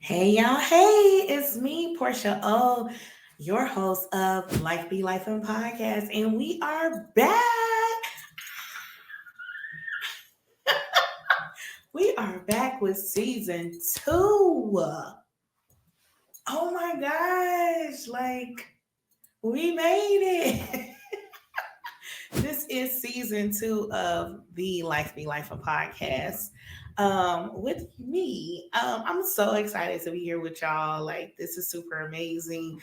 Hey y'all, hey, it's me, Portia O, your host of Lifin podcast, and we are back. We are back with season 2. Oh my gosh, we made it. This is season 2 of the Lifin podcast. With me, I'm so excited to be here with y'all. This is super amazing.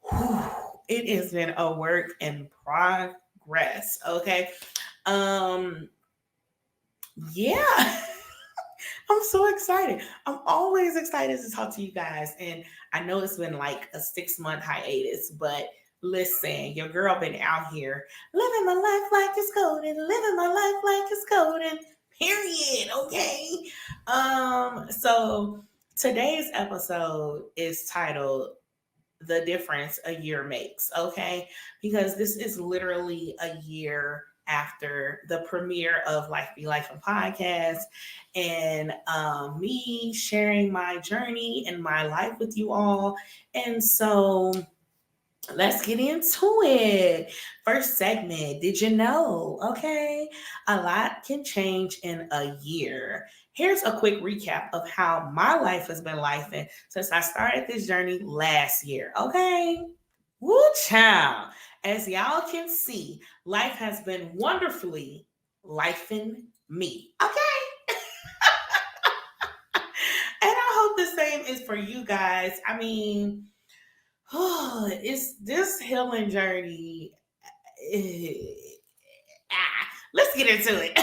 Whew, it has been a work in progress. Okay. Um, yeah. I'm so excited. I'm always excited to talk to you guys. And I know it's been like a 6-month hiatus, but listen, your girl been out here living my life like it's golden, living my life like it's golden. Period. Okay. So today's episode is titled The Difference a Year Makes, okay? Because this is literally a year after the premiere of Life Be Life and podcast, and me sharing my journey and my life with you all. And so let's get into it. First segment, did you know? Okay, a lot can change in a year. Here's a quick recap of how my life has been lifing since I started this journey last year. Okay, woo child. As y'all can see, life has been wonderfully lifing me. Okay, and I hope the same is for you guys. I mean, it's this healing journey. eh, let's get into it.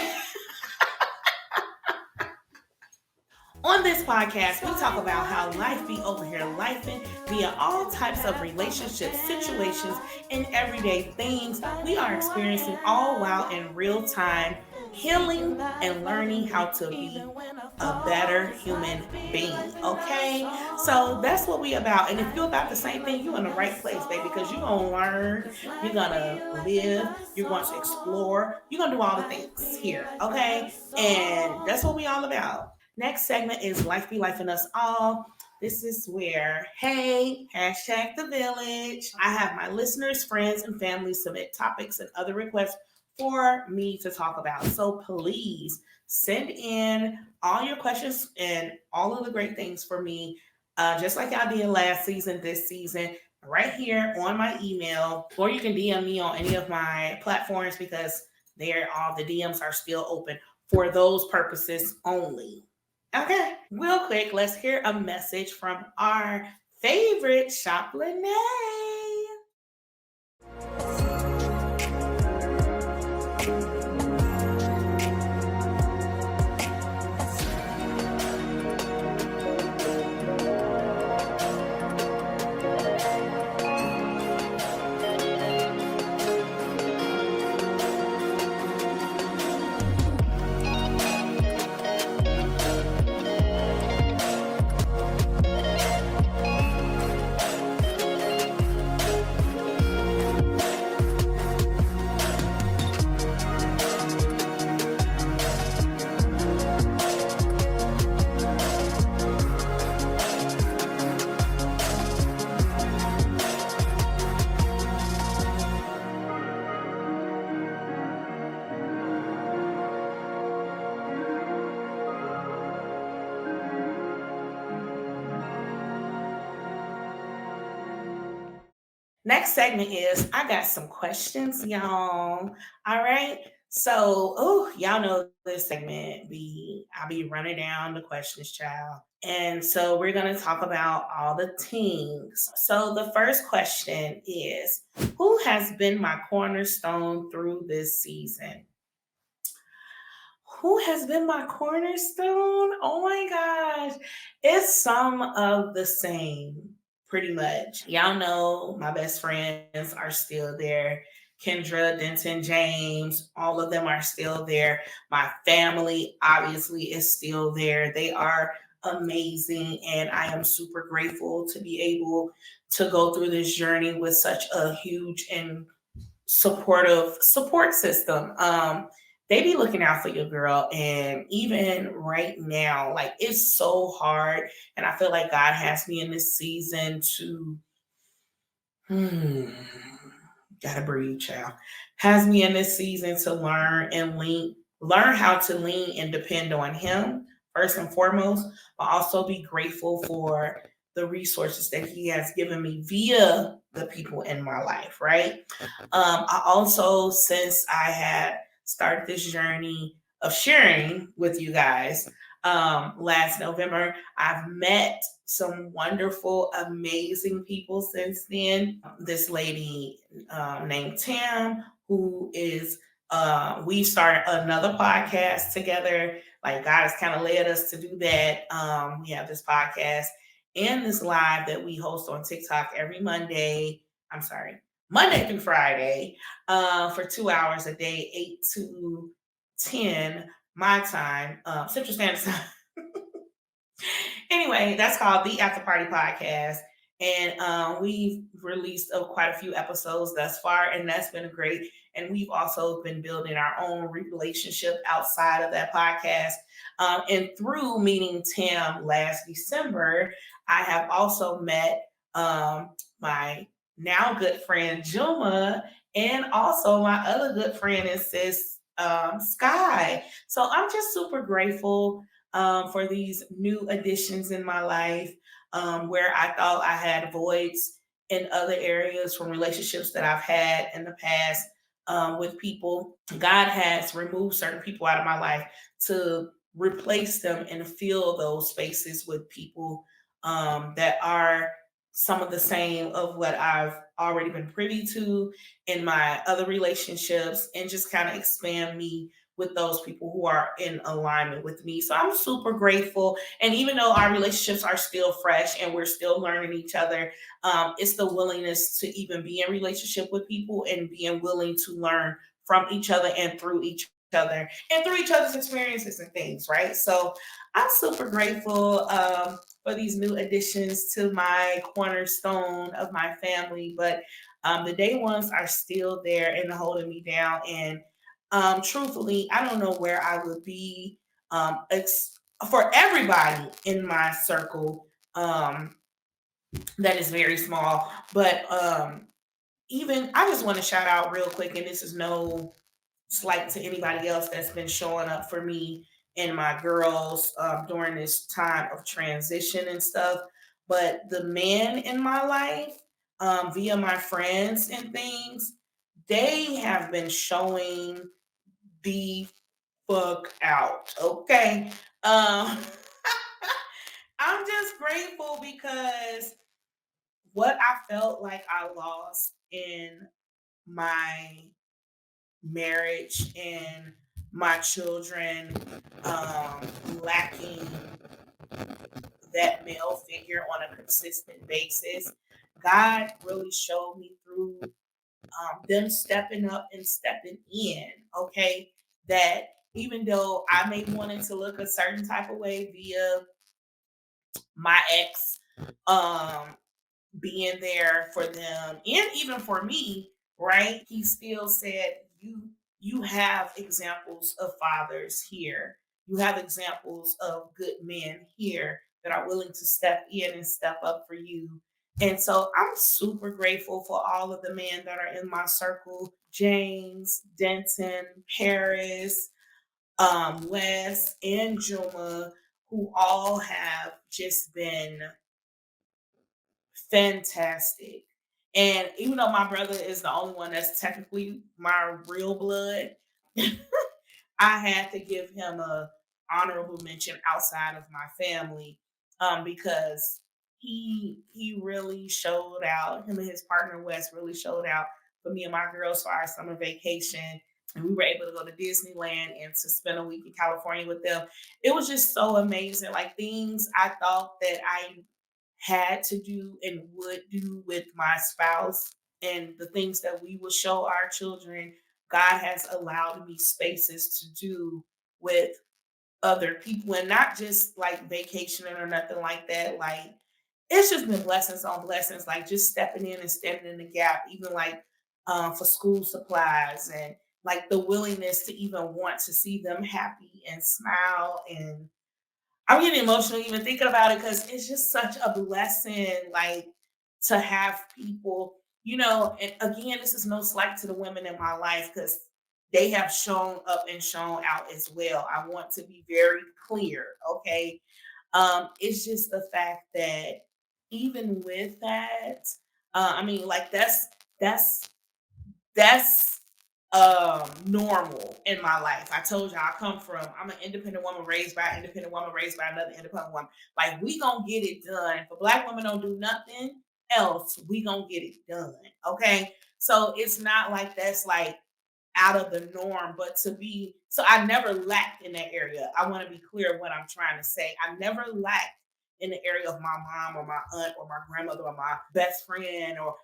On this podcast, we talk about how life be over here lifing via all types of relationships, situations, and everyday things we are experiencing all while in real time, healing and learning how to be a better human being. Okay, so that's what we about. And if you're about the same thing, you're in the right place, baby, because you're gonna learn, you're gonna live, you're going to explore, you're gonna do all the things here. Okay, and that's what we all about. Next segment is Life Be Life in Us All. This is where, hey, hashtag the village. I have my listeners, friends, and family submit topics and other requests for me to talk about. So please send in all your questions and all of the great things for me, just like I did last season, this season, right here on my email, or you can DM me on any of my platforms because all the DMs are still open for those purposes only. Okay, real quick, let's hear a message from our favorite Shop Lene. Next segment is I got some questions, y'all. All right. So, y'all know this segment I'll be running down the questions, child. And so we're gonna talk about all the things. So the first question is, who has been my cornerstone through this season? Who has been my cornerstone? Oh my gosh. It's some of the same, pretty much. Y'all know my best friends are still there. Kendra, Denton, James, all of them are still there. My family obviously is still there. They are amazing. And I am super grateful to be able to go through this journey with such a huge and supportive support system. they be looking out for your girl. And even right now, like it's so hard. And I feel like God has me in this season to Hmm. Gotta breathe, child. Has me in this season to learn how to lean and depend on Him first and foremost, but also be grateful for the resources that He has given me via the people in my life, right? I also, since I had started this journey of sharing with you guys last November, I've met some wonderful, amazing people since then. This lady named Tam, who is, we started another podcast together. Like God has kind of led us to do that. We have this podcast and this live that we host on TikTok every Monday. I'm sorry, Monday through Friday, for 2 hours a day, 8 to 10 my time, Central Standard Time. Anyway, that's called the After Party Podcast. And we've released quite a few episodes thus far, and that's been great. And we've also been building our own relationship outside of that podcast. And through meeting Tim last December, I have also met my now good friend Juma, and also my other good friend and sis Sky. So I'm just super grateful for these new additions in my life, where I thought I had voids in other areas from relationships that I've had in the past with people. God has removed certain people out of my life to replace them and fill those spaces with people that are some of the same of what I've already been privy to in my other relationships, and just kind of expand me with those people who are in alignment with me. So I'm super grateful. And even though our relationships are still fresh and we're still learning each other, it's the willingness to even be in relationship with people and being willing to learn from each other and through each other and through each other's experiences and things, right? So I'm super grateful for these new additions to my cornerstone of my family. But the day ones are still there and holding me down. And truthfully, I don't know where I would be for everybody in my circle that is very small. But even I just want to shout out real quick, and this is no slight to anybody else that's been showing up for me and my girls during this time of transition and stuff. But the men in my life, via my friends and things, they have been showing the fuck out. Okay. I'm just grateful because what I felt like I lost in my marriage and my children, um, lacking that male figure on a consistent basis, God really showed me through them stepping up and stepping in. Okay, that even though I may wanted to look a certain type of way via my ex, um, being there for them and even for me, right? He still said, you have examples of fathers here. You have examples of good men here that are willing to step in and step up for you. And so I'm super grateful for all of the men that are in my circle: James, Denton, Paris, Wes, and Juma, who all have just been fantastic. And even though my brother is the only one that's technically my real blood, I had to give him a honorable mention outside of my family, because he really showed out. Him and his partner Wes really showed out for me and my girls for our summer vacation. And we were able to go to Disneyland and to spend a week in California with them. It was just so amazing. Like things I thought that I had to do and would do with my spouse, and the things that we will show our children, God has allowed me spaces to do with other people, and not just like vacationing or nothing like that. Like it's just been blessings on blessings, like just stepping in and standing in the gap, even like for school supplies and like the willingness to even want to see them happy and smile. And I'm getting emotional even thinking about it because it's just such a blessing, like to have people, and again, this is no slight to the women in my life because they have shown up and shown out as well. I want to be very clear, okay? It's just the fact that even with that, I mean, like that's that's normal in my life. I told you I'm an independent woman raised by an independent woman raised by another independent woman. Like we gonna get it done. If a black woman don't do nothing else, we gonna get it done. Okay. So it's not like that's like out of the norm, but so I never lacked in that area. I want to be clear what I'm trying to say. I never lacked in the area of my mom or my aunt or my grandmother or my best friend or,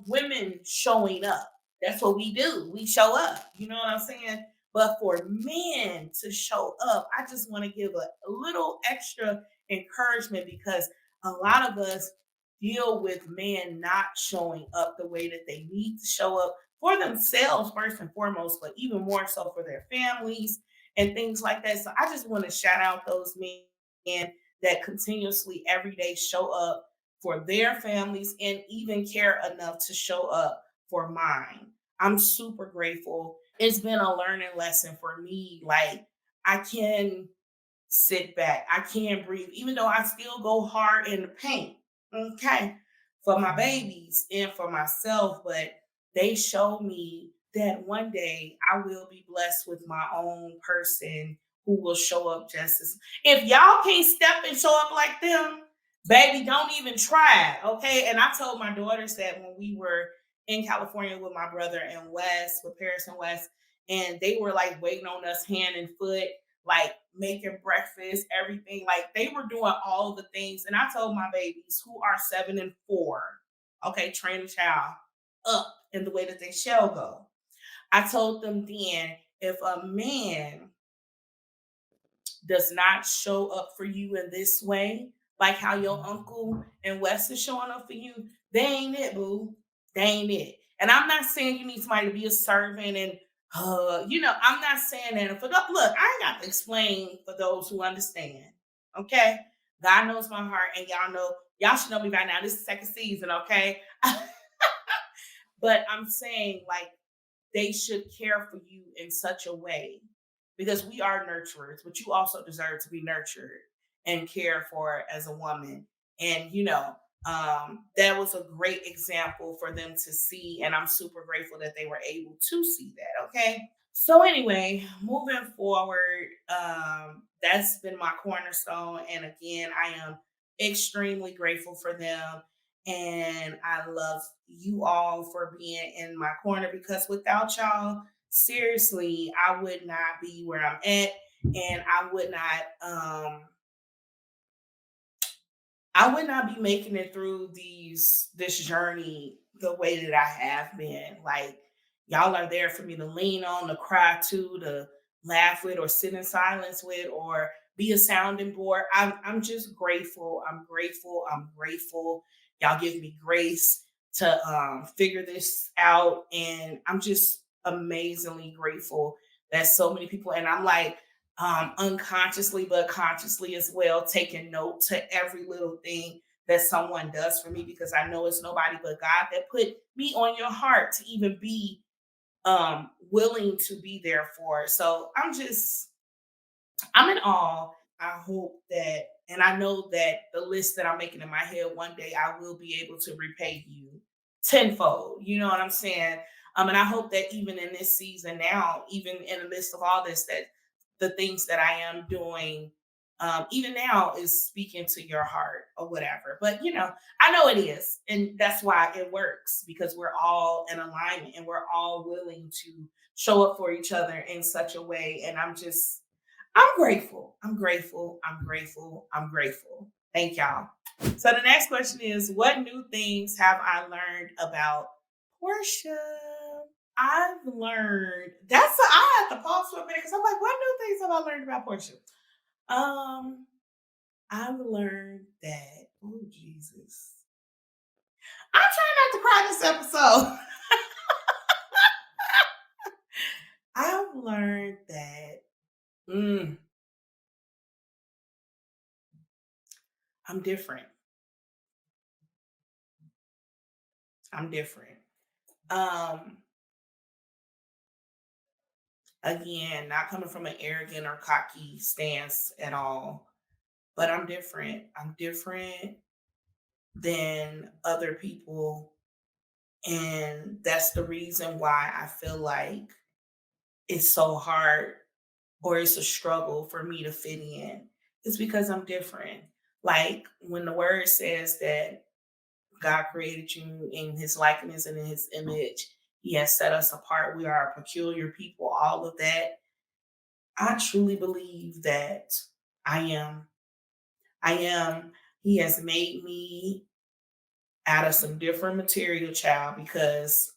women showing up. That's what we do. We show up. You know what I'm saying? But for men to show up, I just want to give a little extra encouragement because a lot of us deal with men not showing up the way that they need to show up for themselves first and foremost, but even more so for their families and things like that. So I just want to shout out those men that continuously every day show up for their families and even care enough to show up for mine. I'm super grateful. It's been a learning lesson for me. Like I can sit back. I can breathe, even though I still go hard in the paint. Okay. For my babies and for myself. But they show me that one day I will be blessed with my own person who will show up just as if y'all can't step and show up like them, baby, don't even try. Okay. And I told my daughters that when we were in California with my brother and Wes, with Paris and Wes, and they were like waiting on us hand and foot, like making breakfast, everything. Like they were doing all the things. And I told my babies who are 7 and 4, okay, train a child up in the way that they shall go. I told them then if a man does not show up for you in this way, like how your uncle and Wes is showing up for you, they ain't it, boo. They ain't it. And I'm not saying you need somebody to be a servant and I'm not saying that. For look, I ain't got to explain for those who understand. Okay, God knows my heart, and y'all should know me by now. This is the second season, okay? But I'm saying like they should care for you in such a way because we are nurturers, but you also deserve to be nurtured and cared for as a woman. And, that was a great example for them to see. And I'm super grateful that they were able to see that. Okay. So anyway, moving forward, that's been my cornerstone. And again, I am extremely grateful for them. And I love you all for being in my corner because without y'all, seriously, I would not be where I'm at. And I would not be making it through this journey the way that I have been. Like y'all are there for me to lean on, to cry to laugh with, or sit in silence with, or be a sounding board. I'm just grateful. I'm grateful. I'm grateful. Y'all give me grace to figure this out, and I'm just amazingly grateful that so many people. And I'm like unconsciously but consciously as well, taking note to every little thing that someone does for me because I know it's nobody but God that put me on your heart to even be willing to be there for. So I'm in awe. I hope that, and I know that the list that I'm making in my head, one day I will be able to repay you tenfold. You know what I'm saying? And I hope that even in this season now, even in the midst of all this, that the things that I am doing, even now, is speaking to your heart or whatever. But I know it is, and that's why it works because we're all in alignment and we're all willing to show up for each other in such a way. And I'm grateful. I'm grateful. I'm grateful. I'm grateful. Thank y'all. So the next question is, what new things have I learned about Portia? I've learned I had to pause for a minute because I'm like, what new things have I learned about Portia? Um, I've learned that, oh Jesus. I'm trying not to cry this episode. learned that mm, I'm different. I'm different. Um, Again, not coming from an arrogant or cocky stance at all, but I'm different. I'm different than other people. And that's the reason why I feel like it's so hard or it's a struggle for me to fit in. It's because I'm different. Like when the word says that God created you in his likeness and in his image, he has set us apart. We are a peculiar people, all of that. I truly believe that I am. I am. He has made me out of some different material, child, because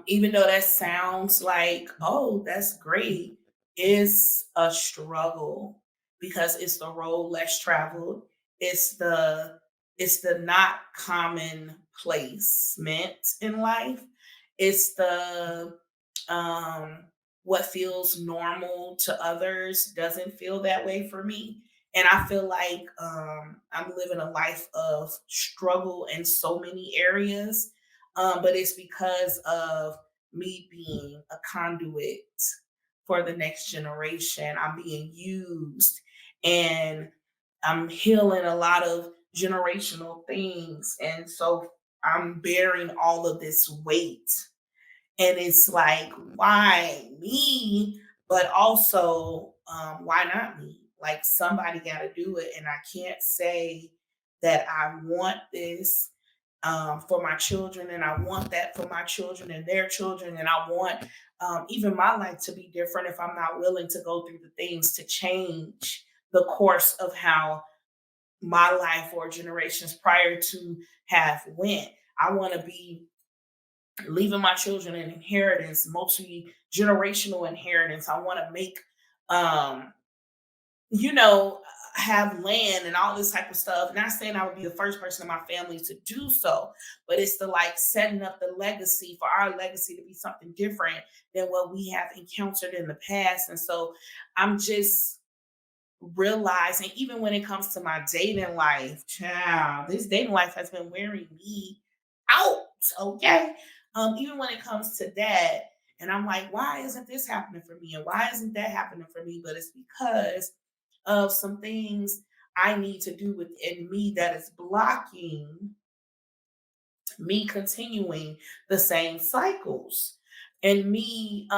even though that sounds like, oh, that's great, it's a struggle because it's the road less traveled. It's the it's the not common placement in life. It's the um what feels normal to others doesn't feel that way for me. And I feel like I'm living a life of struggle in so many areas, but it's because of me being a conduit for the next generation. I'm being used and I'm healing a lot of generational things. And so I'm bearing all of this weight. And it's like, why me? But also, why not me? Like somebody got to do it. And I can't say that I want this for my children, and I want that for my children and their children, and I want even my life to be different if I'm not willing to go through the things to change the course of how my life or generations prior to have went. I want to be leaving my children an inheritance, multi generational inheritance. I want to make um you know, have land and all this type of stuff. Not saying I would be the first person in my family to do so, but it's the like setting up the legacy for our legacy to be something different than what we have encountered in the past. And so I'm just realizing, even when it comes to my dating life, child, this dating life has been wearing me out. Okay. Even when it comes to that, and I'm like, why isn't this happening for me? And why isn't that happening for me? But it's because of some things I need to do within me that is blocking me continuing the same cycles and me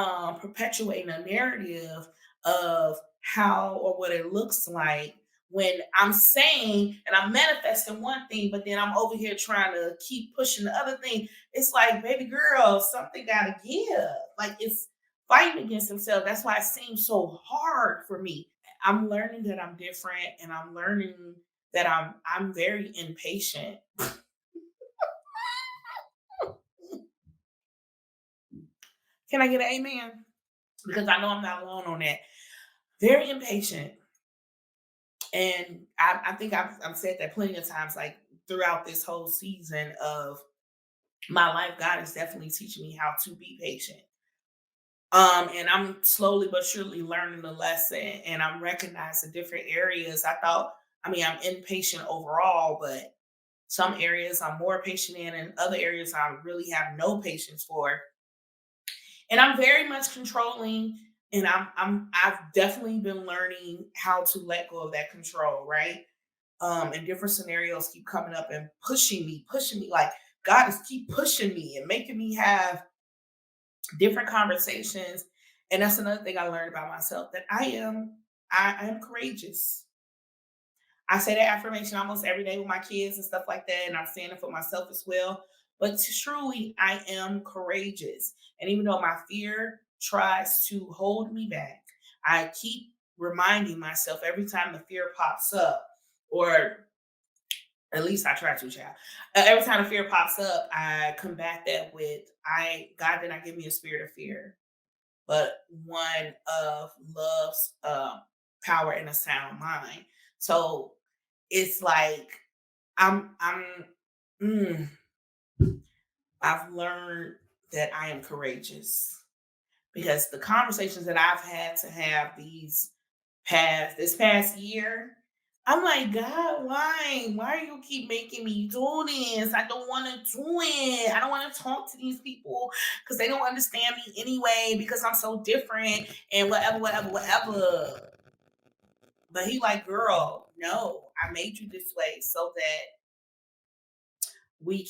perpetuating a narrative of how or what it looks like when I'm saying and I'm manifesting one thing, but then I'm over here trying to keep pushing the other thing. It's like, baby girl, something gotta give. Like it's fighting against himself. That's why it seems so hard for me. I'm learning that I'm different, and I'm learning that I'm very impatient. Can I get an amen? Because I know I'm not alone on that. Very impatient. And I think I've said that plenty of times, like throughout this whole season of my life, God is definitely teaching me how to be patient. And I'm slowly but surely learning the lesson, and I'm recognizing different areas. I mean, I'm impatient overall, but some areas I'm more patient in, and other areas I really have no patience for. And I'm very much controlling, and I've definitely been learning how to let go of that control, right? And different scenarios keep coming up and pushing me like God is keep pushing me and making me have different conversations. And that's another thing I learned about myself, that I am courageous. I say that affirmation almost every day with my kids and stuff like that, and I'm saying it for myself as well. But truly, I am courageous. And even though my fear tries to hold me back, I keep reminding myself every time the fear pops up, or at least I try to, child. Every time the fear pops up, I combat that with God did not give me a spirit of fear, but one of love's power and a sound mind. So it's like I'm mm, I've learned that I am courageous. because the conversations that I've had to have this past year, I'm like, God, why? Why do you keep making me do this? I don't want to do it. I don't want to talk to these people because they don't understand me anyway because I'm so different and whatever, whatever, whatever. But he like, girl, no, I made you this way so that you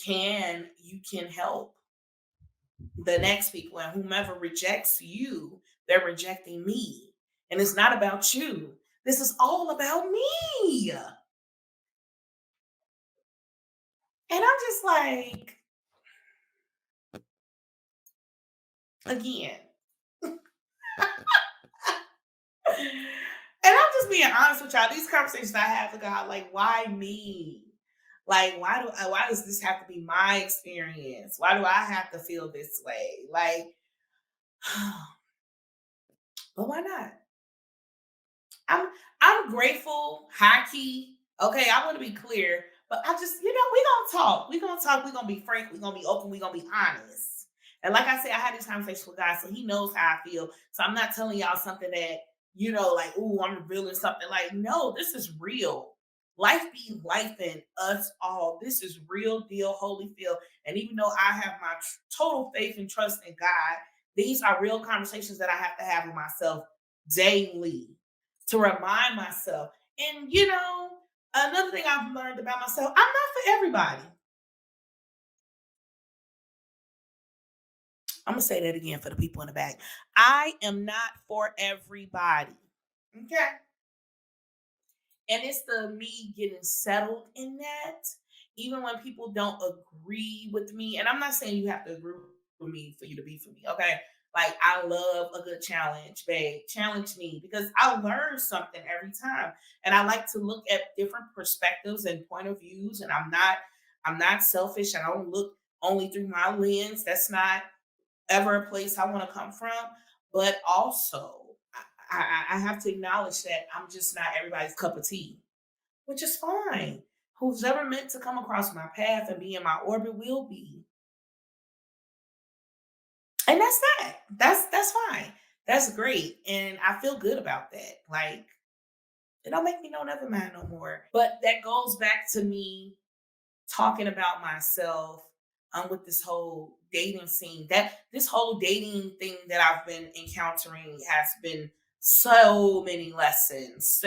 can help the next people, and whomever rejects you, they're rejecting me. And it's not about you. This is all about me. And I'm just like, again. And I'm just being honest with y'all. These conversations I have with God, like, why me? Like, why does this have to be my experience? Why do I have to feel this way? Like, but why not? I'm I'm grateful, high key. Okay, I want to be clear, but I just, we gonna talk. We gonna talk. We gonna be frank. We gonna be open. We gonna be honest. And like I said, I had these conversations with God, so He knows how I feel. So I'm not telling y'all something that like, ooh, I'm revealing something. Like, no, this is real. Life be life in us all. This is real deal, Holyfield. And even though I have my total faith and trust in God, these are real conversations that I have to have with myself daily to remind myself. And another thing I've learned about myself, I'm not for everybody. I'm gonna say that again for the people in the back. I am not for everybody. Okay. And it's the me getting settled in that, even when people don't agree with me. And I'm not saying you have to agree with me for you to be for me. Okay. Like, I love a good challenge, babe. Challenge me because I learn something every time. And I like to look at different perspectives and point of views. And I'm not selfish. I don't look only through my lens. That's not ever a place I want to come from. But also, I have to acknowledge that I'm just not everybody's cup of tea, which is fine. Who's ever meant to come across my path and be in my orbit will be. And that's that. That's fine. That's great. And I feel good about that. Like, it don't make me no never mind no more. But that goes back to me talking about myself with this whole dating scene. That this whole dating thing that I've been encountering has been so many lessons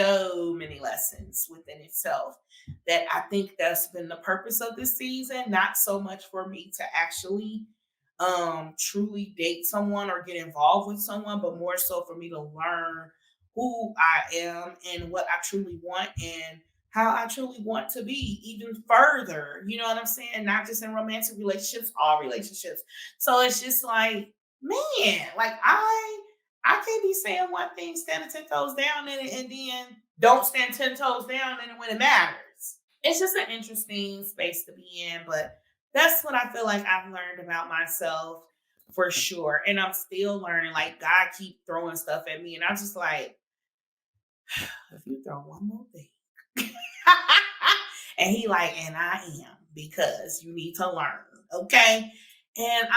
within itself, that I think that's been the purpose of this season. Not so much for me to actually truly date someone or get involved with someone, but more so for me to learn who I am and what I truly want and how I truly want to be even further. You know what I'm saying? Not just in romantic relationships, all relationships. So it's just like, man, like I can't be saying one thing, standing 10 toes down in it, and then don't stand 10 toes down in it when it matters. It's just an interesting space to be in, but that's what I feel like I've learned about myself for sure. And I'm still learning. Like, God keep throwing stuff at me, and I'm just like, if you throw one more thing. And he like, and I am, because you need to learn. Okay. And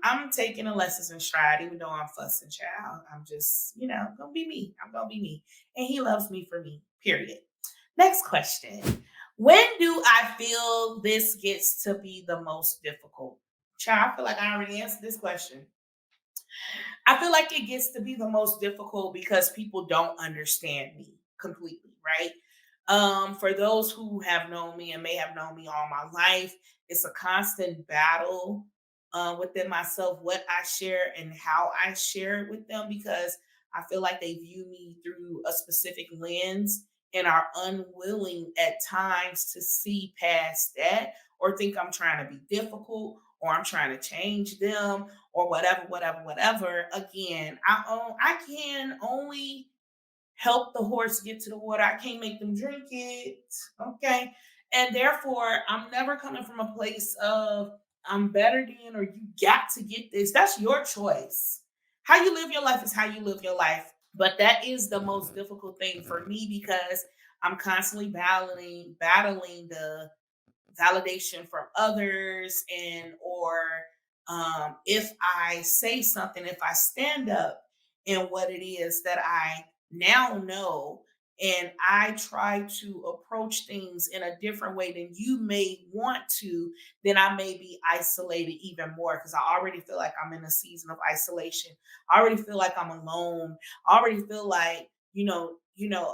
I'm taking the lessons in stride, even though I'm fussing child. I'm just, gonna be me. I'm gonna be me. And he loves me for me. Period. Next question. When do I feel this gets to be the most difficult? Child, I feel like I already answered this question. I feel like it gets to be the most difficult because people don't understand me completely, right? For those who have known me and may have known me all my life, it's a constant battle within myself, what I share and how I share it with them, because I feel like they view me through a specific lens and are unwilling at times to see past that, or think I'm trying to be difficult or I'm trying to change them or whatever, whatever, whatever. Again, I can only help the horse get to the water. I can't make them drink it. Okay. And therefore, I'm never coming from a place of I'm better than or you got to get this. That's your choice. How you live your life is how you live your life. But that is the most difficult thing for me because I'm constantly battling the validation from others, and or if I say something, if I stand up in what it is that I now know, and I try to approach things in a different way than you may want to, then I may be isolated even more because I already feel like I'm in a season of isolation. I already feel like I'm alone. I already feel like,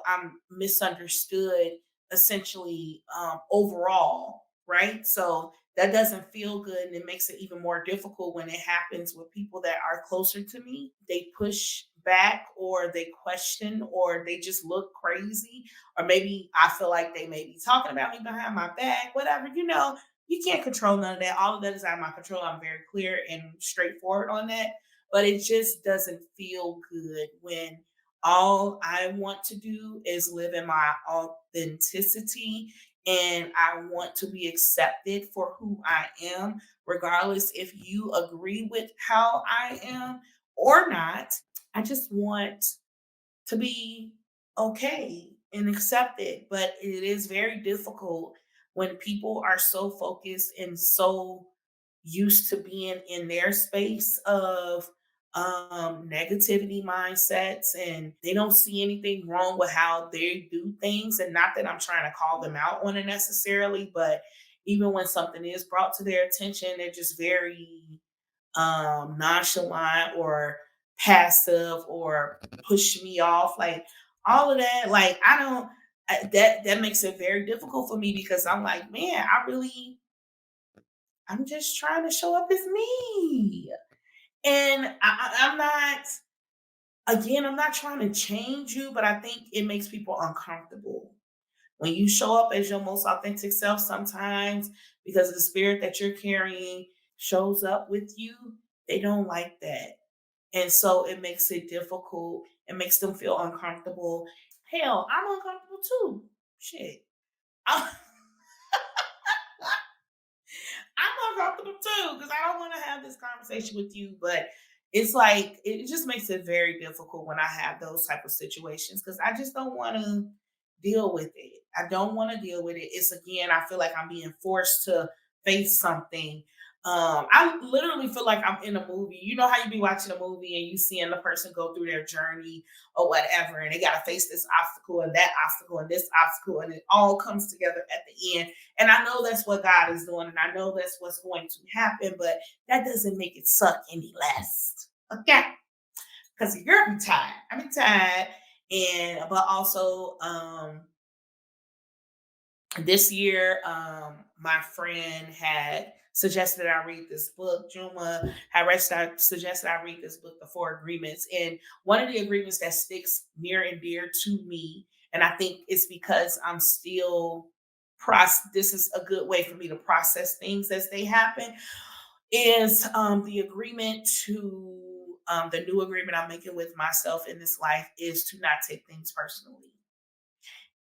I'm misunderstood essentially, overall, right? So that doesn't feel good, and it makes it even more difficult when it happens with people that are closer to me. They push back, or they question, or they just look crazy, or maybe I feel like they may be talking about me behind my back, whatever. You can't control none of that. All of that is out of my control. I'm very clear and straightforward on that, but it just doesn't feel good when all I want to do is live in my authenticity, and I want to be accepted for who I am, regardless if you agree with how I am or not. I just want to be okay and accepted. But it is very difficult when people are so focused and so used to being in their space of negativity mindsets, and they don't see anything wrong with how they do things. And not that I'm trying to call them out on it necessarily, but even when something is brought to their attention, they're just very nonchalant or passive or push me off, like all of that. Like I don't that makes it very difficult for me because I'm like, man, I'm just trying to show up as me. And I'm not, again, I'm not trying to change you, but I think it makes people uncomfortable when you show up as your most authentic self sometimes, because of the spirit that you're carrying shows up with you. They don't like that. And so it makes it difficult. It makes them feel uncomfortable. Hell, I'm uncomfortable too. Shit. I'm, I'm uncomfortable too because I don't want to have this conversation with you, but it's like it just makes it very difficult when I have those type of situations because I just don't want to deal with it. I don't want to deal with it. It's, again, I feel like I'm being forced to face something. I literally feel like I'm in a movie. You know how you be watching a movie and you seeing the person go through their journey or whatever, and they got to face this obstacle and that obstacle and this obstacle, and it all comes together at the end. And I know that's what God is doing, and I know that's what's going to happen, but that doesn't make it suck any less. Okay. Because you're gonna be tired. I'm tired. And but also this year, my friend had suggested I read this book. Juma had suggested I read this book, The Four Agreements. And one of the agreements that sticks near and dear to me, and I think it's because I'm still this is a good way for me to process things as they happen, is the agreement to the new agreement I'm making with myself in this life is to not take things personally.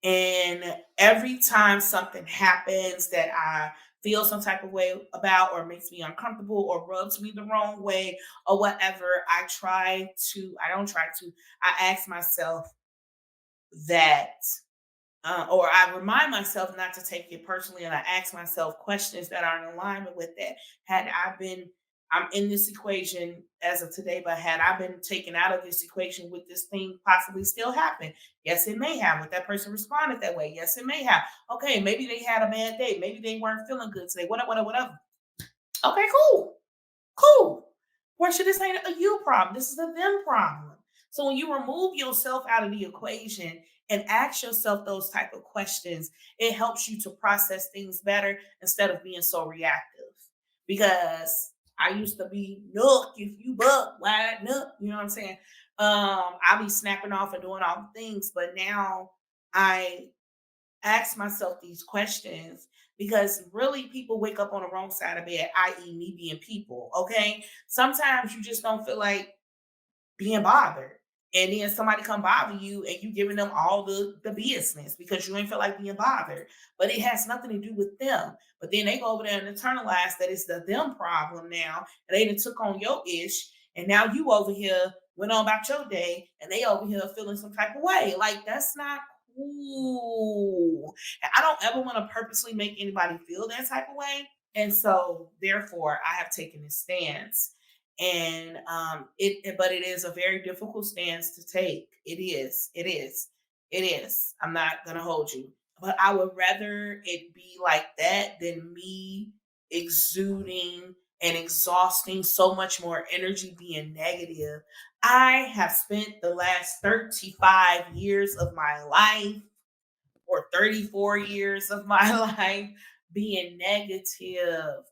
And every time something happens that I feel some type of way about, or makes me uncomfortable, or rubs me the wrong way, or whatever, I don't try to, I ask myself that, or I remind myself not to take it personally, and I ask myself questions that are in alignment with that. Had I been, I'm in this equation as of today, but had I been taken out of this equation, would this thing possibly still happen? Yes, it may have. Would that person responded that way? Yes, it may have. Okay, maybe they had a bad day. Maybe they weren't feeling good today. Whatever. Okay, cool. Cool. Portia, this ain't a you problem. This is a them problem. So when you remove yourself out of the equation and ask yourself those type of questions, it helps you to process things better instead of being so reactive. Because I used to be nook if you buck, why nook? You know what I'm saying? I'll be snapping off and doing all the things, but now I ask myself these questions because really people wake up on the wrong side of bed, i.e., me being people. Okay. Sometimes you just don't feel like being bothered. And then somebody come bother you and you giving them all the business because you ain't feel like being bothered. But it has nothing to do with them. But then they go over there and internalize that it's the them problem now. And they done took on your ish. And now you over here went on about your day and they over here feeling some type of way. Like that's not cool. And I don't ever want to purposely make anybody feel that type of way. And so therefore I have taken this stance. And but it is a very difficult stance to take. It is. I'm not gonna hold you. But I would rather it be like that than me exuding and exhausting so much more energy being negative. I have spent the last 35 years of my life or 34 years of my life being negative.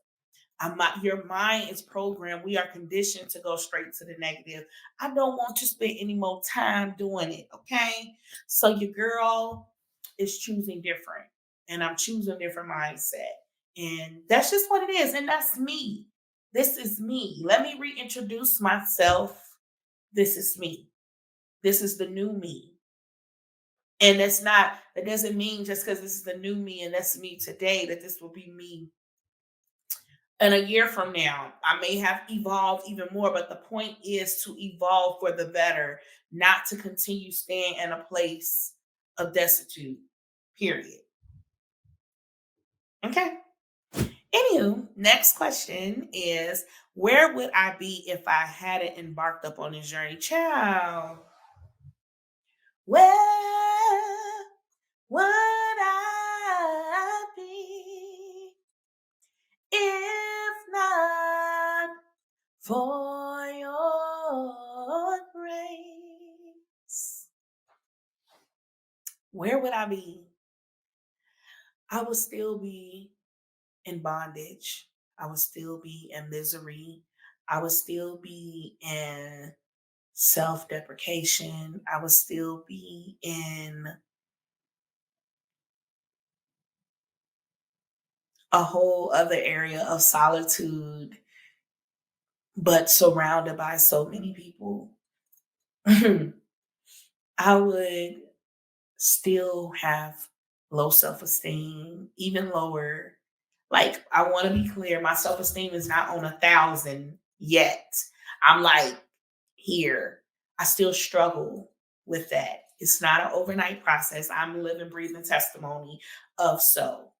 Your mind is programmed. We are conditioned to go straight to the negative. I don't want to spend any more time doing it. Okay. So your girl is choosing different, and I'm choosing a different mindset. And that's just what it is. And that's me. This is me. Let me reintroduce myself. This is me. This is the new me. And that doesn't mean just because this is the new me and that's me today, that this will be me in a year from now. I may have evolved even more, but the point is to evolve for the better, not to continue staying in a place of destitute, period. Okay. Anywho, next question is, where would I be if I hadn't embarked up on this journey? Child, where would I be if not for your grace? Where would I be? I would still be in bondage. I would still be in misery. I would still be in self deprecation. I would still be in a whole other area of solitude, but surrounded by so many people. I would still have low self esteem, even lower. Like, I want to be clear, my self esteem is not on 1,000 yet. I'm like here. I still struggle with that. It's not an overnight process. I'm a living, breathing testimony of so.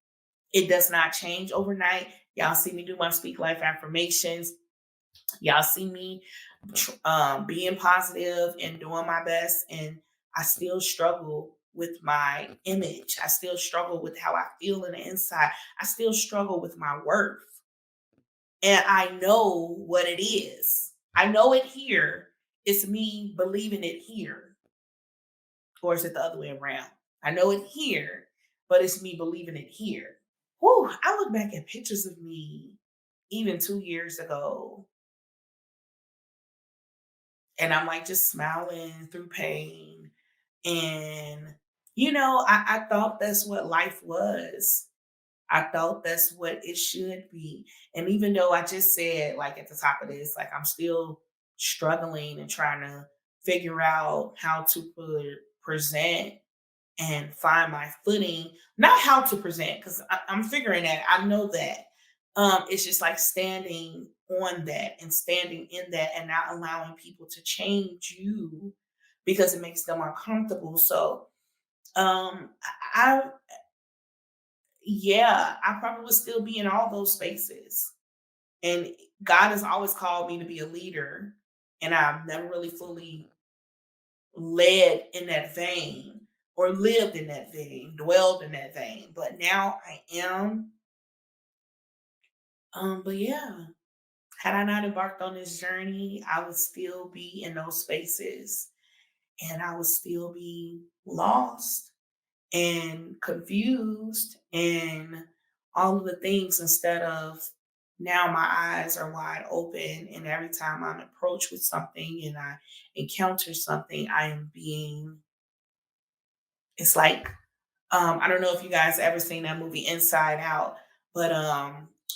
It does not change overnight. Y'all see me do my speak life affirmations. Y'all see me being positive and doing my best. And I still struggle with my image. I still struggle with how I feel in the inside. I still struggle with my worth. And I know what it is. I know it here. It's me believing it here. Or is it the other way around? I know it here, but it's me believing it here. Whew, I look back at pictures of me even 2 years ago, and I'm like just smiling through pain. And, I thought that's what life was. I thought that's what it should be. And even though I just said, like at the top of this, like I'm still struggling and trying to figure out how to present and find my footing, not how to present, because I'm figuring that. I know that. It's just like standing on that and standing in that and not allowing people to change you because it makes them uncomfortable. So I yeah, I probably would still be in all those spaces. And God has always called me to be a leader. And I've never really fully led in that vein or lived in that vein, dwelled in that vein. But now I am. But yeah, had I not embarked on this journey, I would still be in those spaces and I would still be lost and confused and all of the things, instead of now my eyes are wide open, and every time I'm approached with something and I encounter something, I am being, it's like, I don't know if you guys ever seen that movie Inside Out, but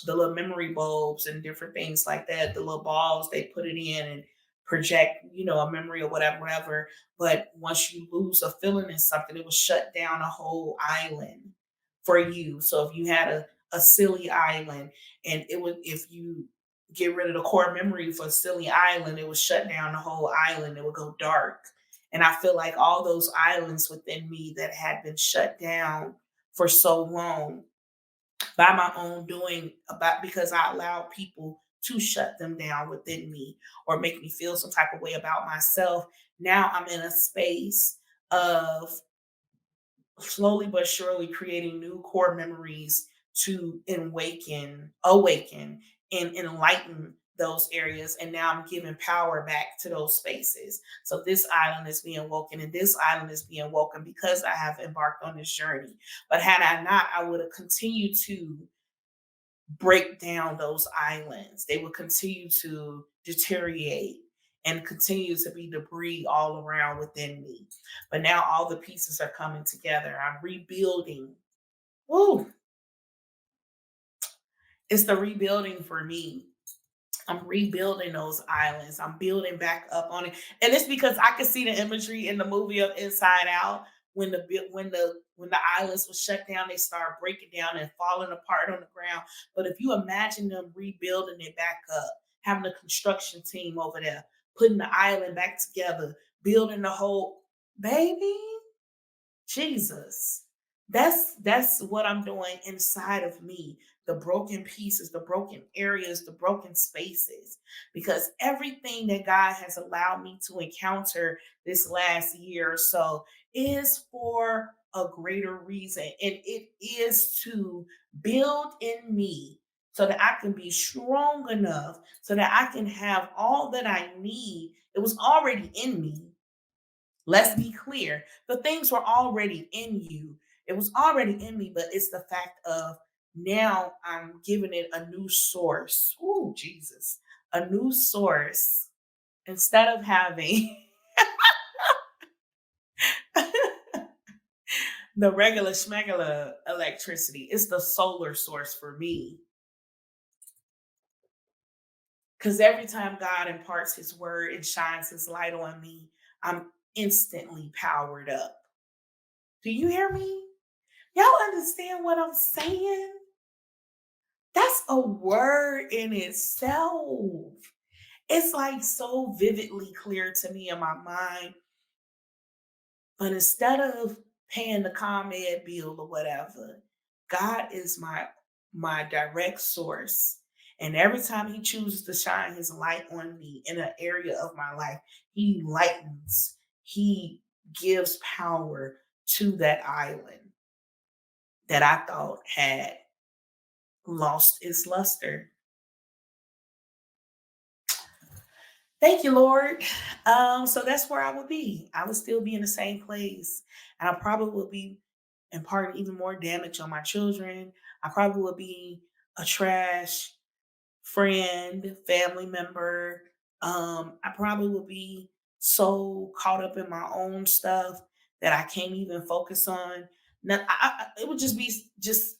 the little memory bulbs and different things like that, the little balls they put it in and project, a memory or whatever, whatever. But once you lose a feeling in something, it will shut down a whole island for you. So if you had a silly island, and it would, if you get rid of the core memory for a silly island, it would shut down the whole island. It would go dark. And I feel like all those islands within me that had been shut down for so long by my own doing, about because I allowed people to shut them down within me or make me feel some type of way about myself. Now I'm in a space of slowly but surely creating new core memories to awaken and enlighten those areas. And now I'm giving power back to those spaces. So this island is being woken, and this island is being woken because I have embarked on this journey. But had I not, I would have continued to break down those islands. They would continue to deteriorate and continue to be debris all around within me. But now all the pieces are coming together. I'm rebuilding. Woo! It's the rebuilding for me. I'm rebuilding those islands. I'm building back up on it, and it's because I could see the imagery in the movie of Inside Out when the islands was shut down, they start breaking down and falling apart on the ground. But if you imagine them rebuilding it back up, having a construction team over there, putting the island back together, building the whole baby. Jesus. That's what I'm doing inside of me. The broken pieces, the broken areas, the broken spaces. Because everything that God has allowed me to encounter this last year or so is for a greater reason. And it is to build in me so that I can be strong enough, so that I can have all that I need. It was already in me. Let's be clear. The things were already in you. It was already in me, but it's the fact of now I'm giving it a new source. Oh, Jesus. A new source instead of having the regular schmegular electricity. It's the solar source for me. Because every time God imparts his word and shines his light on me, I'm instantly powered up. Do you hear me? Y'all understand what I'm saying? That's a word in itself. It's like so vividly clear to me in my mind. But instead of paying the ComEd bill or whatever, God is my direct source. And every time he chooses to shine his light on me in an area of my life, he lightens, he gives power to that island that I thought had lost its luster. Thank you, Lord. So that's where I would be. I would still be in the same place. And I probably would be imparting even more damage on my children. I probably would be a trash friend, family member. I probably would be so caught up in my own stuff that I can't even focus on. Now, it would just be just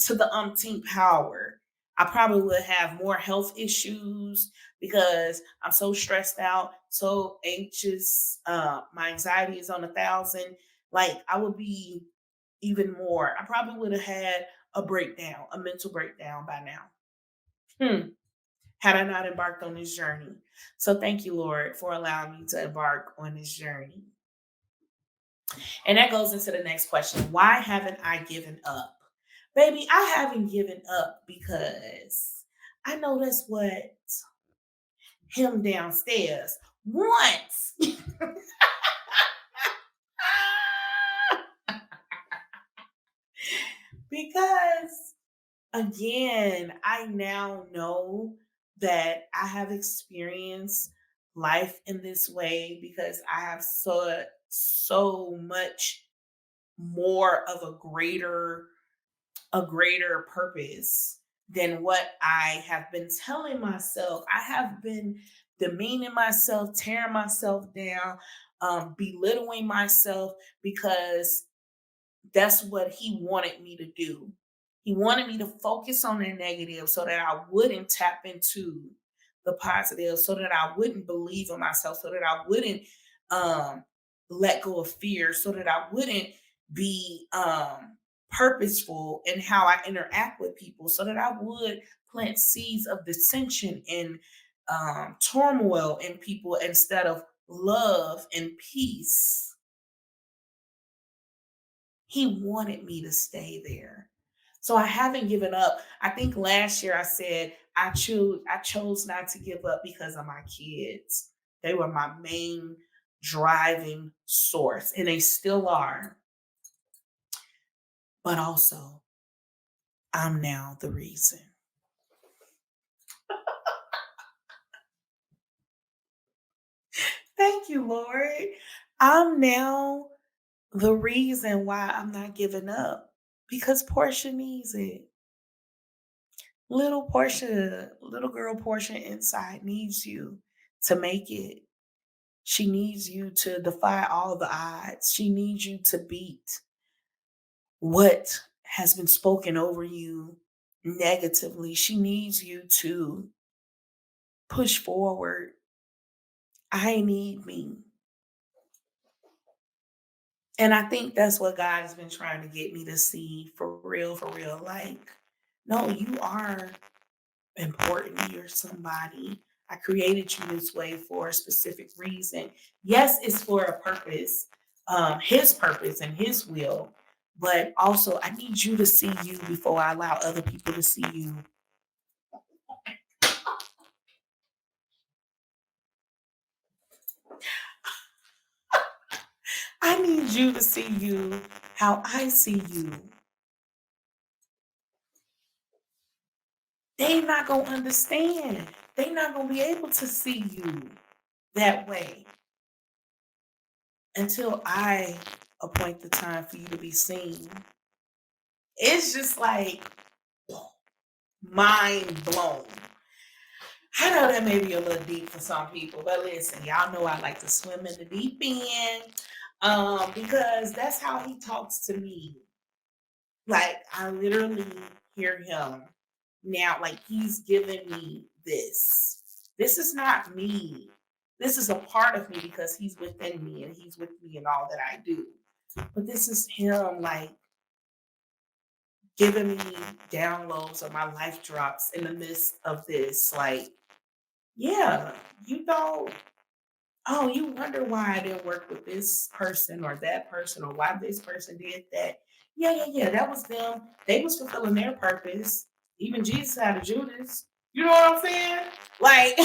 to the umpteenth power. I probably would have more health issues because I'm so stressed out, so anxious. My anxiety is on 1,000. Like I would be even more. I probably would have had a breakdown, a mental breakdown by now. Had I not embarked on this journey. So thank you, Lord, for allowing me to embark on this journey. And that goes into the next question. Why haven't I given up? Baby, I haven't given up because I know that's what him downstairs wants. Because again, I now know that I have experienced life in this way because I have so much more of a greater purpose than what I have been telling myself. I have been demeaning myself, tearing myself down, belittling myself because that's what he wanted me to do. He wanted me to focus on the negative so that I wouldn't tap into the positive, so that I wouldn't believe in myself, so that I wouldn't um, let go of fear, so that I wouldn't be purposeful in how I interact with people, so that I would plant seeds of dissension and turmoil in people instead of love and peace. He wanted me to stay there. So I haven't given up. I think last year I said I chose not to give up because of my kids. They were my main driving source, and they still are. But also, I'm now the reason. Thank you, Lord. I'm now the reason why I'm not giving up because Portia needs it. Little girl Portia inside needs you to make it. She needs you to defy all the odds. She needs you to beat what has been spoken over you negatively. She needs you to push forward. I need me. And I think that's what God has been trying to get me to see for real, for real. Like, no, you are important. You're somebody. I created you this way for a specific reason. Yes, it's for a purpose and his will. But also, I need you to see you before I allow other people to see you. I need you to see you how I see you. They not gonna understand. They not gonna be able to see you that way until I appoint the time for you to be seen. It's just like mind blown. I know that may be a little deep for some people, but listen, y'all know I like to swim in the deep end because that's how he talks to me. Like, I literally hear him now, like, he's giving me this. This is not me. This is a part of me because he's within me and he's with me in all that I do. But this is him, like, giving me downloads of my life drops in the midst of this. Like, yeah, you don't. Oh, you wonder why I didn't work with this person or that person or why this person did that. Yeah, yeah, yeah. That was them. They was fulfilling their purpose. Even Jesus had a Judas. You know what I'm saying? Like,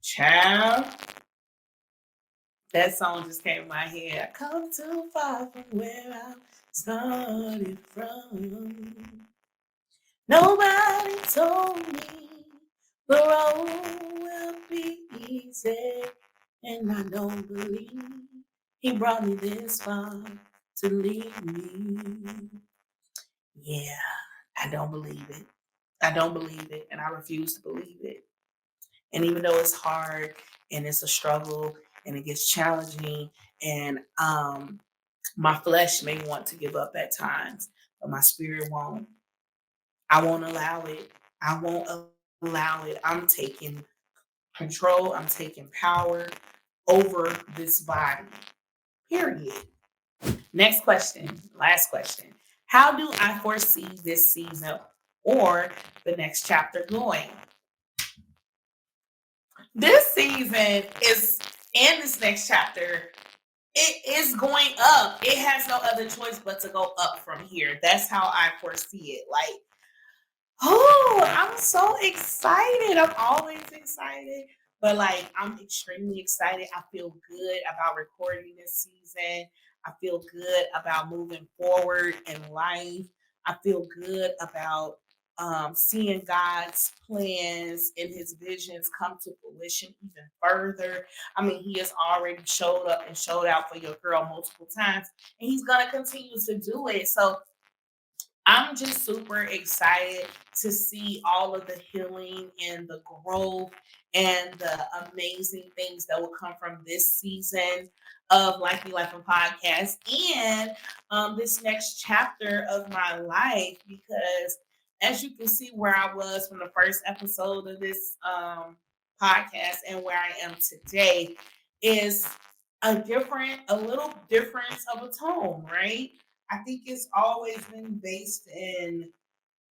child, that song just came in my head. I come too far from where I started from. Nobody told me the road will be easy, and I don't believe he brought me this far to leave me. Yeah, I don't believe it. I don't believe it, and I refuse to believe it. And even though it's hard and it's a struggle and it gets challenging, and my flesh may want to give up at times, but my spirit won't. I won't allow it. I won't allow it. I'm taking control. I'm taking power over this body. Period. Next question. Last question. How do I foresee this season or the next chapter going? This season is in this next chapter. It is going up. It has no other choice but to go up from here. That's how I foresee it. Like, oh, I'm so excited. I'm always excited. But like I'm extremely excited. I feel good about recording this season. I feel good about moving forward in life. I feel good about seeing God's plans and his visions come to fruition even further. I mean, he has already showed up and showed out for your girl multiple times, and he's going to continue to do it. So I'm just super excited to see all of the healing and the growth and the amazing things that will come from this season of Life Be Life and Podcast and this next chapter of my life. Because as you can see, where I was from the first episode of this podcast and where I am today is a little difference of a tone, right? I think it's always been based in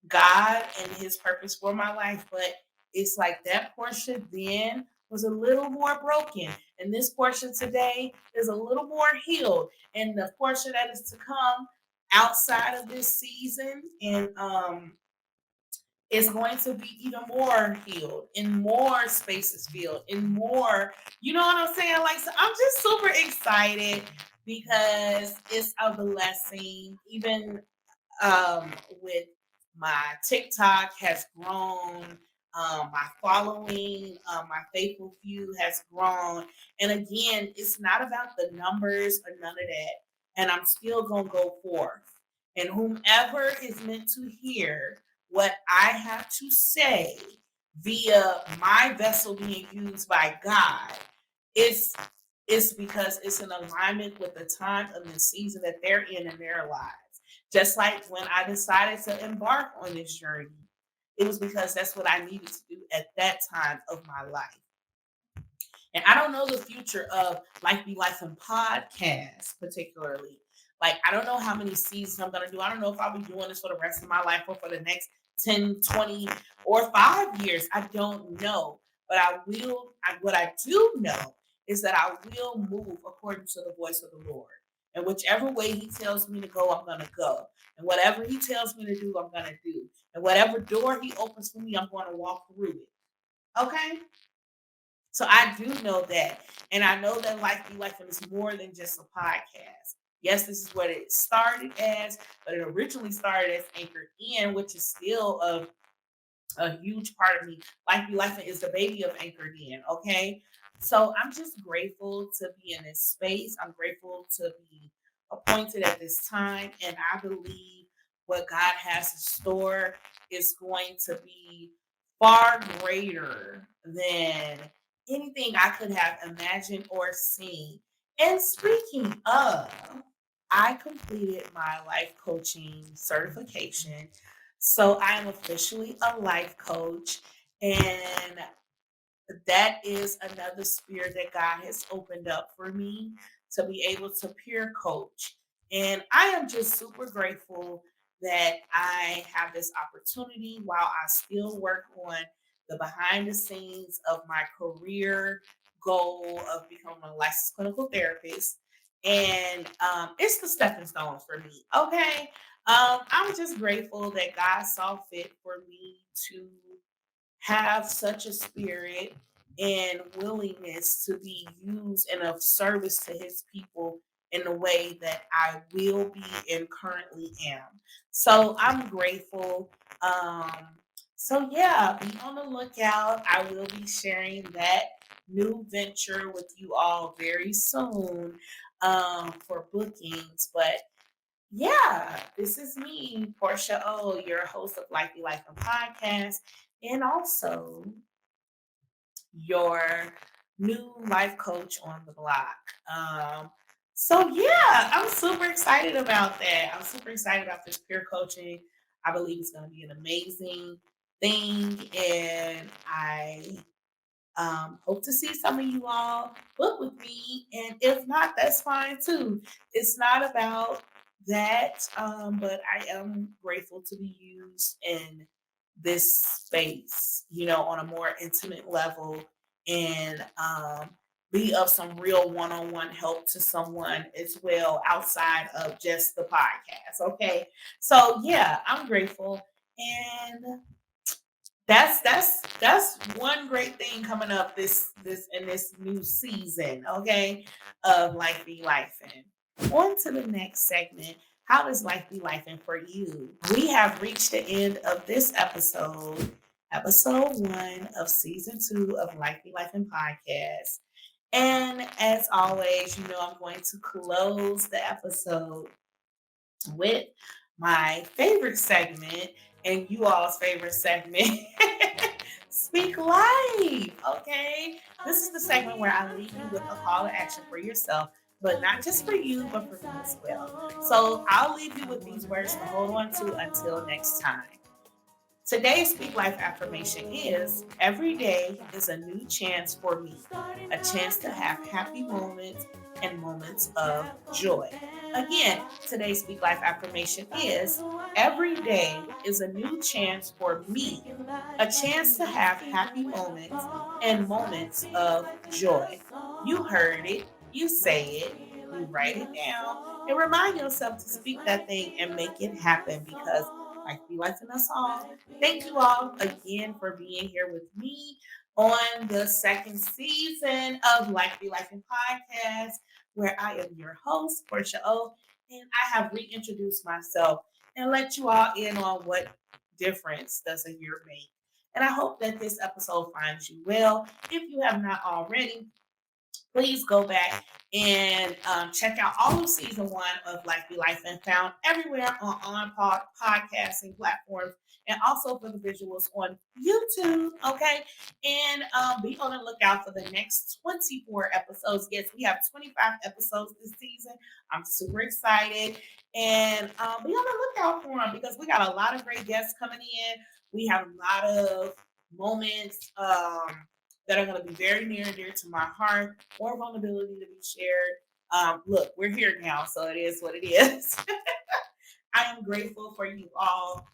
God and his purpose for my life, but it's like that portion then was a little more broken. And this portion today is a little more healed. And the portion that is to come outside of this season, and it's going to be even more healed, and more spaces filled, and more, you know what I'm saying? Like, so I'm just super excited because it's a blessing. Even with my TikTok has grown, my following, my faithful few has grown. And again, it's not about the numbers or none of that. And I'm still going to go forth. And whomever is meant to hear what I have to say via my vessel being used by God, it's it's because it's in alignment with the time of the season that they're in their lives. Just like when I decided to embark on this journey, it was because that's what I needed to do at that time of my life. And I don't know the future of Life Be Life and podcast, particularly. Like, I don't know how many seasons I'm going to do. I don't know if I'll be doing this for the rest of my life or for the next 10, 20, or 5 years. I don't know. But what I do know is that I will move according to the voice of the Lord. And whichever way he tells me to go, I'm going to go. And whatever he tells me to do, I'm going to do. And whatever door he opens for me, I'm going to walk through it. Okay? So I do know that. And I know that Life Be Life is more than just a podcast. Yes, this is what it started as, but it originally started as Anchored In, which is still a huge part of me. Life Be Life is the baby of Anchored In. Okay. So I'm just grateful to be in this space. I'm grateful to be appointed at this time. And I believe what God has in store is going to be far greater than anything I could have imagined or seen. And speaking of, I completed my life coaching certification. So I am officially a life coach. And that is another sphere that God has opened up for me to be able to peer coach. And I am just super grateful that I have this opportunity while I still work on the behind the scenes of my career goal of becoming a licensed clinical therapist. And it's the stepping stones for me. Okay. I'm just grateful that God saw fit for me to have such a spirit and willingness to be used and of service to his people in the way that I will be and currently am. So I'm grateful. Um, so yeah, be on the lookout. I will be sharing that new venture with you all very soon for bookings. But yeah, this is me, Portia O, your host of Life Be Life and Podcast, and also your new life coach on the block. So yeah, I'm super excited about that. I'm super excited about this peer coaching. I believe it's going to be an amazing thing, and I hope to see some of you all book with me. And if not, that's fine too. It's not about that, but I am grateful to be used in this space, on a more intimate level, and be of some real one-on-one help to someone as well outside of just the podcast. Okay. So yeah, I'm grateful. And that's one great thing coming up this in this new season, okay, of Life Be Lifin'. On to the next segment. How does life be lifing for you? We have reached the end of this episode 1 of season 2 of Life Be Lifing podcast. And as always, I'm going to close the episode with my favorite segment and you all's favorite segment, Speak Life. Okay. This is the segment where I leave you with a call to action for yourself, but not just for you, but for me as well. So I'll leave you with these words to hold on to until next time. Today's Speak Life affirmation is: every day is a new chance for me, a chance to have happy moments and moments of joy. Again, today's Speak Life affirmation is: every day is a new chance for me, a chance to have happy moments and moments of joy. You heard it, you say it, you write it down, and remind yourself to speak that thing and make it happen because life be life in us all. Thank you all again for being here with me on the second season of Life Be Life in Podcast, where I am your host, Portia O, and I have reintroduced myself and let you all in on what difference does a year make. And I hope that this episode finds you well. If you have not already, please go back and check out all of season one of Life Be Life and found everywhere on podcasting platforms and also for the visuals on YouTube. Okay. And be on the lookout for the next 24 episodes. Yes, we have 25 episodes this season. I'm super excited. And be on the lookout for them because we got a lot of great guests coming in. We have a lot of moments. That are going to be very near and dear to my heart, more vulnerability to be shared. Look, we're here now, so it is what it is. I am grateful for you all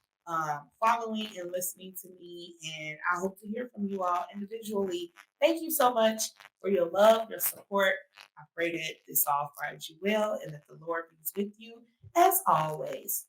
following and listening to me, and I hope to hear from you all individually. Thank you so much for your love, your support. I pray that this all finds you well and that the Lord be with you as always.